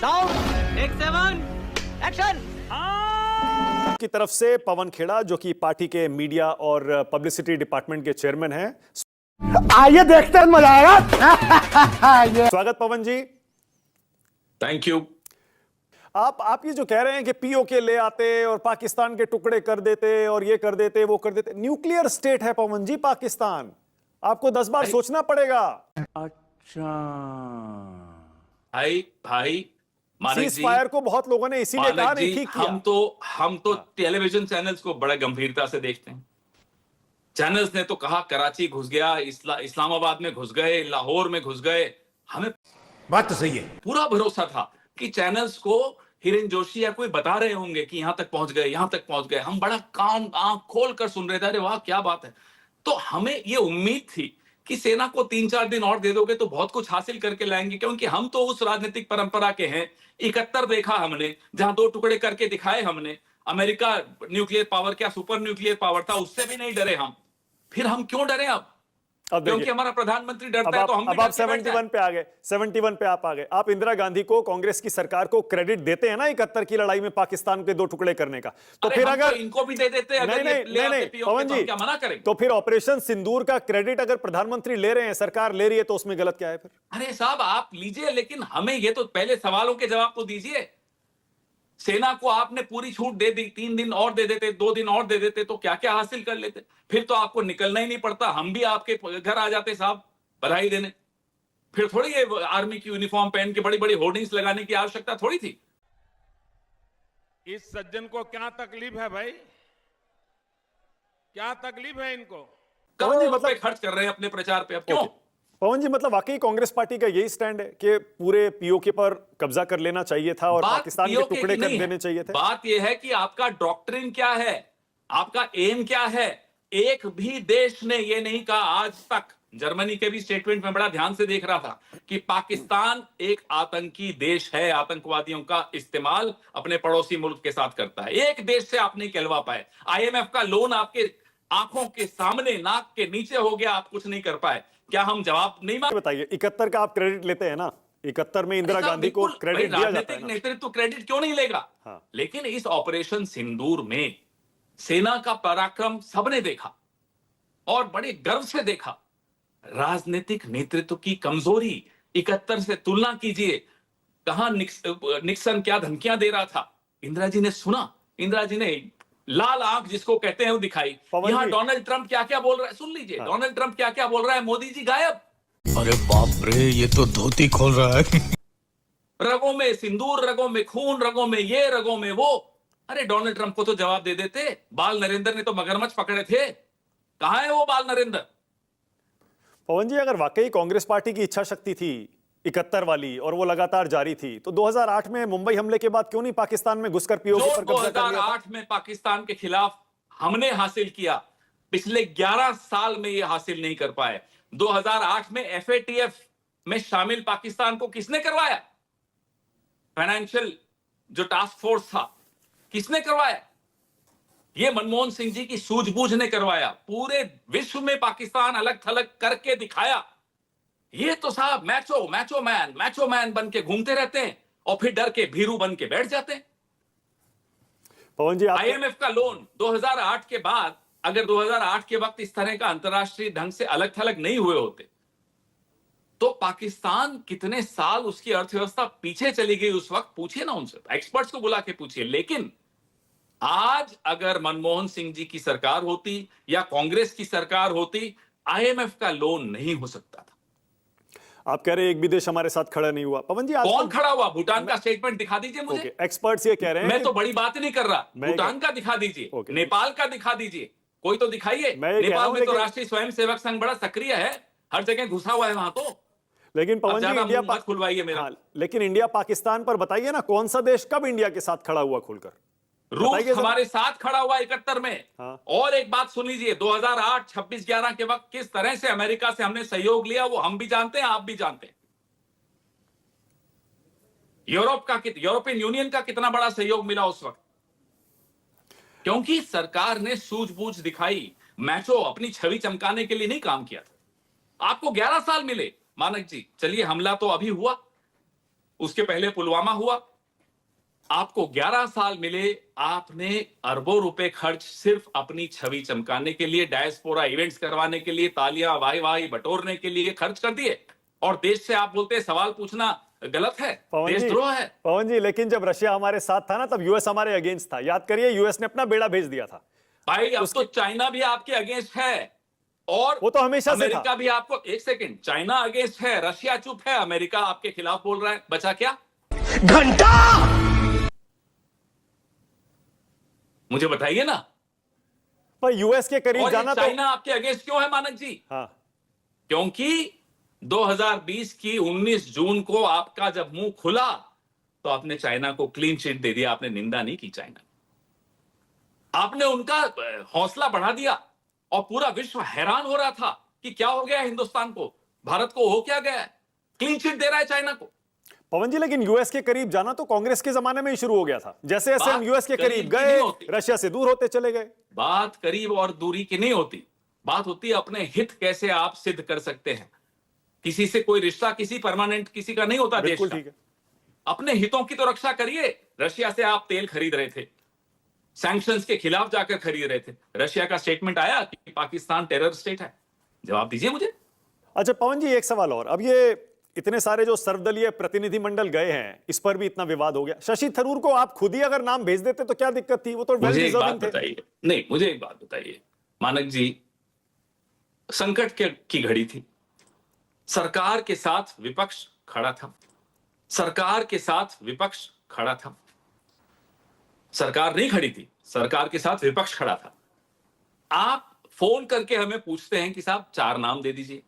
Sound take 7 action. की तरफ से पवन खेड़ा जो कि पार्टी के मीडिया और पब्लिसिटी डिपार्टमेंट के चेयरमैन हैं। आइए देखते हैं, मजा आएगा। स्वागत पवन जी। Thank you. आप ये जो कह रहे हैं कि पीओके ले आते और पाकिस्तान के टुकड़े कर देते और ये कर देते वो कर देते, न्यूक्लियर स्टेट है पवन जी पाकिस्तान, आपको 10 बार सोचना पड़ेगा। अच्छा भाई मानक सीज जी, फायर को बहुत लोगों ने इसीलिए कहा मानक नहीं जी, ठीक किया। हम तो टेलीविजन चैनल्स को बड़े गंभीरता से देखते हैं। चैनल्स ने तो कहा कराची घुस गया, इस्लामाबाद में घुस गए, लाहौर में घुस गए। हमें बात तो सही है। पूरा भरोसा था कि चैनल्स को हिरेन जोशी या कोई बता रहे होंगे कि यहां तक पहुंच गए, यहां तक पहुंच गए। हम बड़ा काम आंख खोल कर सुन रहे थे, अरे वाह क्या बात है। तो हमें ये उम्मीद थी कि सेना को 3-4 दिन और दे दोगे तो बहुत कुछ हासिल करके लाएंगे, क्योंकि हम तो उस राजनीतिक परंपरा के हैं। 71 देखा हमने, जहां 2 टुकड़े करके दिखाए हमने। अमेरिका न्यूक्लियर पावर, क्या सुपर न्यूक्लियर पावर था, उससे भी नहीं डरे हम। फिर हम क्यों डरे अब क्योंकि हमारा प्रधानमंत्री डरता है तो हम भी अब आप 71 पे आ गए, 71 पे आप आ गए। आप इंदिरा गांधी को, कांग्रेस की सरकार को क्रेडिट देते हैं ना 71 की लड़ाई में पाकिस्तान के 2 टुकड़े करने का। तो फिर अगर तो इनको भी दे देते, अगर नहीं ये ले आते पीओके, पवन तो जी, हम क्या मना करेंगे? तो फिर ऑपरेशन सिंदूर का क्रेडिट अगर प्रधानमंत्री ले रहे हैं, सरकार ले रही है, तो उसमें गलत क्या है फिर? अरे साहब आप लीजिए, लेकिन हमें ये तो पहले सवालों के जवाब तो दीजिए। सेना को आपने पूरी छूट दे दी, 3 दिन और दे देते, 2 दिन और दे देते, तो क्या क्या हासिल कर लेते। फिर तो आपको निकलना ही नहीं पड़ता, हम भी आपके घर आ जाते साहब बधाई देने। फिर थोड़ी ये आर्मी की यूनिफॉर्म पहन के बड़ी बड़ी होर्डिंग्स लगाने की आवश्यकता थोड़ी थी। इस सज्जन को क्या तकलीफ है भाई? क्या तकलीफ है इनको? पवन जी, करोड़ों मतलब रुपए खर्च कर रहे हैं अपने प्रचार पे, अब क्यों? पवन जी, मतलब वाकई कांग्रेस पार्टी का यही स्टैंड है कि पूरे पीओके पर कब्जा कर लेना चाहिए था और बात पाकिस्तान के POK टुकड़े की कर नहीं है। देने चाहिए थे? बात यह है कि आपका डॉक्ट्रिन क्या है, आपका एम क्या है। एक भी देश ने यह नहीं कहा आज तक, जर्मनी के भी स्टेटमेंट में बड़ा ध्यान से देख रहा था, कि पाकिस्तान एक आतंकी देश है, आतंकवादियों का इस्तेमाल अपने पड़ोसी मुल्क के साथ करता है। एक देश से आप नहीं कहलवा पाए। IMF का लोन आपके आंखों के सामने, नाक के नीचे हो गया, आप कुछ नहीं कर पाए। क्या हम जवाब नहीं मांग? बताइए, 71 का आप क्रेडिट लेते हैं ना? 71 में इंदिरा गांधी को बिल्कुल, क्रेडिट भाई, दिया जाता है राजनीतिक ना? नेतृत्व क्रेडिट क्यों नहीं लेगा? हाँ। लेकिन इस ऑपरेशन सिंदूर में सेना का पराक्रम सबने देखा और बड़े गर्व से देखा। राजनीतिक नेतृत्व की कमजोरी 71 से तुलना कीजिए। कहां निक्सन क्या धमकियां दे रहा था, इंदिरा जी ने सुना। इंदिरा जी ने लाल आंख जिसको कहते हैं वो दिखाई। पवन यहां जी। डोनाल्ड ट्रंप क्या क्या बोल रहा है, सुन लीजिए। हाँ। डोनाल्ड ट्रंप क्या क्या बोल रहा है, मोदी जी गायब। अरे बाप रे, ये तो धोती खोल रहा है। रगों में सिंदूर, रगों में खून, रगों में ये, रगों में वो। अरे डोनाल्ड ट्रंप को तो जवाब दे देते। बाल नरेंद्र ने तो मगरमच्छ पकड़े थे, कहां है वो बाल नरेंद्र? पवन जी, अगर वाकई कांग्रेस पार्टी की इच्छा शक्ति थी 71 वाली और वो लगातार जारी थी, तो 2008 में मुंबई हमले के बाद क्यों नहीं पाकिस्तान में घुसकर पीओके जो पर कब्जा कर लिया था? 2008 में पाकिस्तान के खिलाफ हमने हासिल किया, पिछले 11 साल में ये हासिल नहीं कर पाए। 2008 में FATF में शामिल पाकिस्तान को किसने करवाया? फाइनेंशियल जो टास्क फोर्स था, किसने करवाया? ये मनमोहन सिंह जी की सूझबूझ ने करवाया। पूरे विश्व में पाकिस्तान अलग थलग करके दिखाया। ये तो साहब मैचो मैन बन के घूमते रहते हैं और फिर डर के भीरू बन के बैठ जाते हैं। पवन जी, IMF का लोन 2008 के बाद, अगर 2008 के वक्त इस तरह का अंतरराष्ट्रीय ढंग से अलग थलग नहीं हुए होते, तो पाकिस्तान कितने साल उसकी अर्थव्यवस्था पीछे चली गई उस वक्त, पूछिए ना उनसे, एक्सपर्ट्स को बुला के पूछिए। लेकिन आज अगर मनमोहन सिंह जी की सरकार होती या कांग्रेस की सरकार होती, IMF का लोन नहीं हो सकता था। आप कह रहे हैं एक भी देश हमारे साथ खड़ा नहीं हुआ। पवन जी, कौन खड़ा हुआ? भूटान का स्टेटमेंट दिखा दीजिए मुझे। एक्सपर्ट्स ये कह रहे हैं मैं तो बड़ी बात नहीं कर रहा। मैं भूटान का दिखा दीजिए, ओके। नेपाल का दिखा दीजिए, कोई तो दिखाइए। मैं ये कह रहा नेपाल हूं, में तो लेकिन- राष्ट्रीय स्वयंसेवक संघ बड़ा सक्रिय है, हर जगह घुसा हुआ है वहां तो। लेकिन पवन जी, ज्यादा इंडिया मुंह मत खुलवाइए मेरा। हाँ, लेकिन इंडिया पाकिस्तान पर बताइए ना, कौन सा देश कब इंडिया के साथ खड़ा हुआ खुलकर? रूस बताइए जरा। हमारे साथ खड़ा हुआ 71 में। हाँ। और एक बात सुन लीजिए, 2008 26/11 के वक्त किस तरह से अमेरिका से हमने सहयोग लिया, वो हम भी जानते हैं, आप भी जानते हैं। यूरोपियन यूनियन का कितना बड़ा सहयोग मिला उस वक्त, क्योंकि सरकार ने सूझबूझ दिखाई। मैचो अपनी छवि चमकाने के लिए नहीं काम किया था। आपको 11 साल मिले मानक जी। चलिए, हमला तो अभी हुआ, उसके पहले पुलवामा हुआ। आपको 11 साल मिले, आपने अरबों रुपए खर्च सिर्फ अपनी छवि चमकाने के लिए, डायस्पोरा इवेंट्स करवाने के लिए, तालियां वाही वाही बटोरने के लिए खर्च कर दिए। और देश से आप बोलते हैं सवाल पूछना गलत है, देशद्रोह है। पवन जी, लेकिन जब रशिया हमारे साथ था ना, तब यूएस हमारे अगेंस्ट था। याद करिए, यूएस ने अपना बेड़ा भेज दिया था। भाई अब तो चाइना भी आपके अगेंस्ट है, और वो तो हमेशा से अमेरिका था। भी आपको, एक सेकंड, चाइना अगेंस्ट है, रशिया चुप है, अमेरिका आपके खिलाफ बोल रहा है। बचा क्या? घंटा। मुझे बताइए ना। पर यूएस के करीब और जाना ये तो चाइना आपके अगेंस्ट क्यों है मानक जी? हाँ, क्योंकि 2020 की 19 जून को आपका जब मुंह खुला तो आपने चाइना को क्लीन चिट दे दिया, आपने निंदा नहीं की चाइना, आपने उनका हौसला बढ़ा दिया। और पूरा विश्व हैरान हो रहा था कि क्या हो गया हिंदुस्तान को, भारत को हो क्या गया है, क्लीन चिट दे रहा है चाइना को। पवन जी, लेकिन यूएस के करीब जाना तो कांग्रेस के जमाने में ही शुरू हो गया था। जैसे जैसे हम यूएस के करीब गए, रशिया से दूर होते चले गए। बात करीब और दूरी की नहीं होती, बात होती है अपने हित कैसे आप सिद्ध कर सकते हैं। किसी से कोई रिश्ता किसी परमानेंट किसी का नहीं होता देश बिल्कुल का। ठीक है। अपने हितों की तो रक्षा करिए। रशिया से आप तेल खरीद रहे थे, सैंक्शंस के खिलाफ जाकर खरीद रहे थे, रशिया का स्टेटमेंट आया कि पाकिस्तान टेरर स्टेट है। जवाब दीजिए मुझे। अच्छा पवन जी, एक सवाल और। अब ये इतने सारे जो सर्वदलीय प्रतिनिधिमंडल गए हैं, इस पर भी इतना विवाद हो गया। शशि थरूर को आप खुद ही अगर नाम भेज देते तो क्या दिक्कत थी? वो तो मुझे एक बात बताइए, नहीं मुझे एक बात बताइए मानक जी, संकट की घड़ी थी, सरकार के साथ विपक्ष खड़ा था, सरकार के साथ विपक्ष खड़ा था, सरकार नहीं खड़ी थी, सरकार के साथ विपक्ष खड़ा था। आप फोन करके हमें पूछते हैं कि साहब 4 नाम दे दीजिए,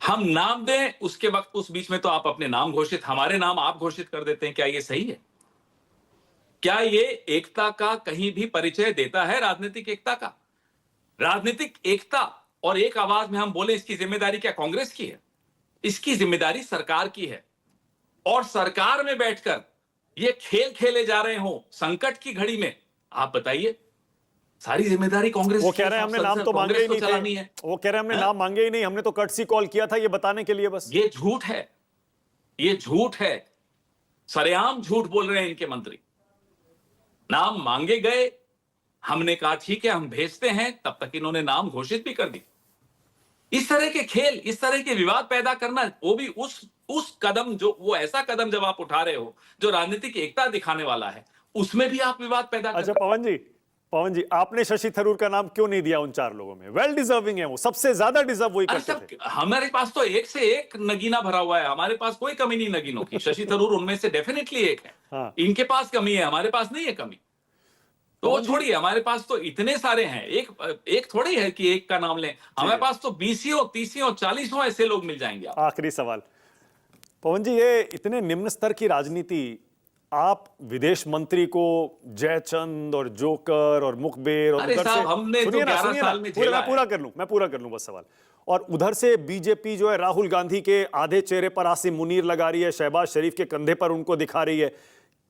हम नाम दें, उसके वक्त उस बीच में तो आप अपने नाम घोषित, हमारे नाम आप घोषित कर देते हैं। क्या ये सही है? क्या ये एकता का कहीं भी परिचय देता है? राजनीतिक एकता का, राजनीतिक एकता और एक आवाज में हम बोले, इसकी जिम्मेदारी क्या कांग्रेस की है? इसकी जिम्मेदारी सरकार की है। और सरकार में बैठकर ये खेल खेले जा रहे हो संकट की घड़ी में, आप बताइए, सारी जिम्मेदारी कांग्रेस की। वो कह रहे हैं हमने नाम तो मांगे ही नहीं थे। वो कह रहे हैं हमने नाम मांगे ही नहीं, हमने तो कर्टसी कॉल किया था ये बताने के लिए बस। ये झूठ है, ये झूठ है, सरेआम झूठ बोल रहे हैं इनके मंत्री। नाम मांगे गए, हमने कहा ठीक है हम भेजते हैं, तब तक इन्होंने नाम घोषित भी कर दी। इस तरह के खेल, इस तरह के विवाद पैदा करना, वो भी उस कदम, जो वो ऐसा कदम जब आप उठा रहे हो जो राजनीतिक एकता दिखाने वाला है, उसमें भी आप विवाद पैदा कर। अच्छा पवन जी, आपने शशि थरूर का नाम क्यों नहीं दिया उन 4 लोगों में? वेल डिजर्विंग है वो, सबसे ज्यादा डिजर्व वही करते थे। हमारे पास तो एक से एक नगीना भरा हुआ है, हमारे पास कोई कमी नहीं नगीनों की। शशि थरूर उनमें से डेफिनेटली एक है। हाँ। इनके पास कमी है, हमारे पास नहीं है कमी। तो वो छोड़िए, हमारे पास तो इतने सारे हैं, एक थोड़ी है कि एक का नाम लें, हमारे पास तो 20 30 40 ऐसे लोग मिल जाएंगे। आखिरी सवाल पवन जी, ये इतने निम्न स्तर की राजनीति, आप विदेश मंत्री को जयचंद और जोकर और मुखबिर और उधर से, हमने तो 11 साल में झेला है। मैं पूरा कर लूं बस सवाल। और उधर से बीजेपी जो है राहुल गांधी के आधे चेहरे पर आसिम मुनीर लगा रही है, शहबाज शरीफ के कंधे पर उनको दिखा रही है।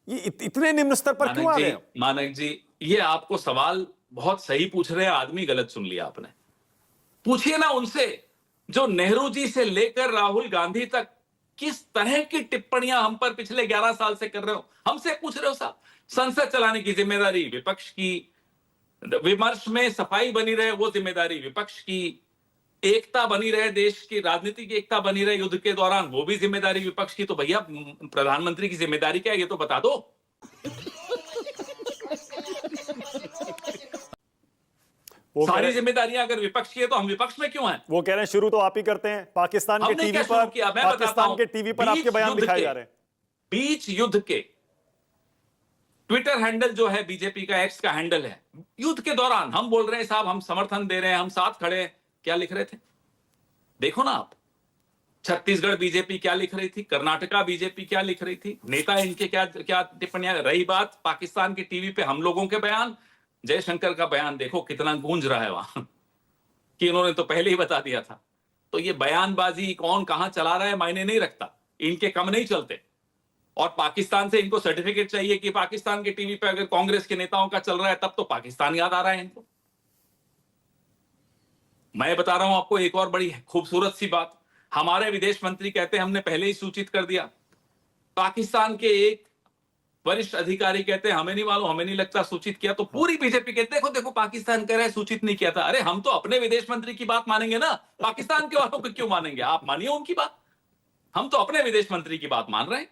ये इतने निम्न स्तर पर क्यों आ गए? मानक जी, ये आपको सवाल बहुत सही पूछ रहे हैं, आदमी गलत सुन लिया आपने। पूछिए ना उनसे, जो नेहरू जी से लेकर राहुल गांधी तक किस तरह की टिप्पणियां हम पर पिछले 11 साल से कर रहे हो, हमसे पूछ रहे हो साहब। संसद चलाने की जिम्मेदारी विपक्ष की, विमर्श में सफाई बनी रहे वो जिम्मेदारी विपक्ष की, एकता बनी रहे, देश की राजनीतिक एकता बनी रहे युद्ध के दौरान, वो भी जिम्मेदारी विपक्ष की। तो भैया प्रधानमंत्री की जिम्मेदारी क्या है ये तो बता दो। सारी जिम्मेदारियां अगर विपक्ष की है तो हम विपक्ष में क्यों हैं? वो कह रहे हैं शुरू तो आप ही करते हैं। पाकिस्तान के टीवी पर आपके बयान दिखाए जा रहे हैं। बीच युद्ध के ट्विटर हैंडल जो है बीजेपी का, एक्स का हैंडल है, युद्ध के दौरान हम बोल रहे हैं साहब हम समर्थन दे रहे हैं, हम साथ खड़े हैं। क्या लिख रहे थे? देखो ना आप। छत्तीसगढ़ बीजेपी क्या लिख रही थी, कर्नाटका बीजेपी क्या लिख रही थी, नेता इनके क्या क्या टिप्पणियां। रही बात पाकिस्तान के टीवी पे हम लोगों के बयान, जयशंकर का बयान देखो कितना गूंज रहा है वहां कि इन्होंने तो पहले ही बता दिया था। तो ये बयानबाजी कौन कहां चला रहा है मायने नहीं रखता, इनके कम नहीं चलते। और पाकिस्तान से इनको सर्टिफिकेट चाहिए कि पाकिस्तान के टीवी पे अगर कांग्रेस के नेताओं का चल रहा है तब तो पाकिस्तान याद आ रहा है इनको। मैं बता रहा हूं आपको एक और बड़ी खूबसूरत सी बात, हमारे विदेश मंत्री कहते हैं हमने पहले ही सूचित कर दिया। पाकिस्तान के एक वरिष्ठ अधिकारी कहते हैं हमें नहीं मालूम, हमें नहीं लगता सूचित किया, तो पूरी बीजेपी कहते देखो देखो पाकिस्तान कह रहा है सूचित नहीं किया था। अरे हम तो अपने विदेश मंत्री की बात मानेंगे ना, पाकिस्तान के वालों को क्यों मानेंगे? आप मानिए उनकी बात, हम तो अपने विदेश मंत्री की बात मान रहे हैं।